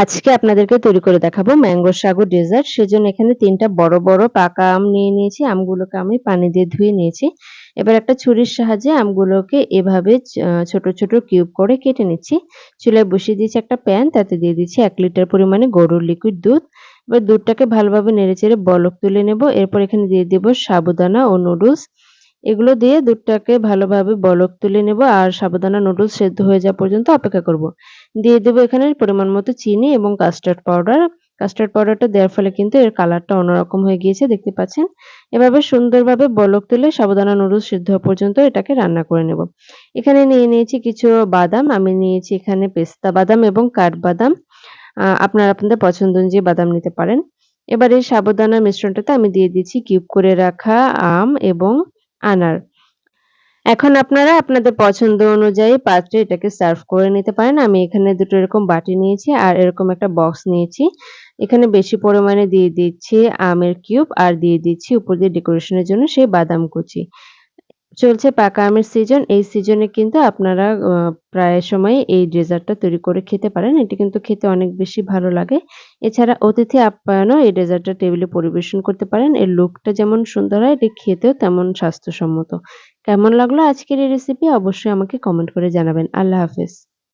আজকে আপনাদেরকে তৈরি করে দেখাবো ম্যাঙ্গো সাগু ডেজার্ট। সেজন্য এখানে ৩ টা বড়, বড় পাকা আম নিয়ে নিয়েছি। আমগুলোকে আমি পানি দিয়ে ধুয়ে নিয়েছি। এবার একটা ছুরির সাহায্যে আমগুলোকে এভাবে ছোট, ছোট কিউব করে কেটে নিচ্ছি। চুলায় বসিয়ে দিয়েছি একটা প্যান, তাতে দিয়ে দিচ্ছি ১ লিটার পরিমাণে গরুর লিকুইড দুধ। এবার দুধটাকে ভালোভাবে নেড়েচেড়ে বলক তুলে নেব। এরপর এখানে দিয়ে দেব সাবুদানা ও নুডলস। এগুলো দিয়ে দুধটাকে ভালোভাবে বলক তুলে নেব আর সাবুদানা নুডলস সেদ্ধ হয়ে যাওয়া পর্যন্ত অপেক্ষা করব। দিয়ে দেব এখানে পরিমাণ মতো চিনি এবং কাস্টার্ড পাউডার। কাস্টার্ড পাউডারটা দেওয়ার ফলে কিন্তু এর কালারটা অন্যরকম হয়ে গিয়েছে, দেখতে পাচ্ছেন। এভাবে সুন্দরভাবে বলক তুলে সাবুদানা নুডলস সিদ্ধ হওয়া পর্যন্ত এটাকে রান্না করে নেব। এখানে নিয়ে নিয়েছি কিছু বাদাম। আমি নিয়েছি এখানে পেস্তা বাদাম এবং কাঠবাদাম। আপনারা আপনাদের পছন্দ অনুযায়ী বাদাম নিতে পারেন। এবার এই সাবুদানার মিশ্রণটাতে আমি দিয়ে দিচ্ছি কিউব করে রাখা আম এবং আনার। এখন আপনারা আপনাদের পছন্দ অনুযায়ী পাত্রে এটাকে সার্ভ করে নিতে পারেন। আমি এখানে ২ টো এরকম বাটি নিয়েছি আর এরকম একটা বক্স নিয়েছি। এখানে বেশি পরিমাণে দিয়ে দিচ্ছি আমের কিউব আর দিয়ে দিচ্ছি উপর দিয়ে ডেকোরেশনের জন্য সেই বাদাম কুচি। চলছে পাকা আমের সিজন। এই সিজনে কিন্তু আপনারা প্রায় সময় এই ডেজার্টটা তৈরি করে খেতে পারেন। এটি কিন্তু খেতে অনেক বেশি ভালো লাগে। এছাড়া অতিথি আপ্যায়নেও এই ডেজার্টটা টেবিলে পরিবেশন করতে পারেন। এর লুকটা যেমন সুন্দর হয়, এটি খেতেও তেমন স্বাস্থ্যসম্মত। কেমন লাগলো আজকের এই রেসিপি? অবশ্যই আমাকে কমেন্ট করে জানাবেন। আল্লাহ হাফেজ।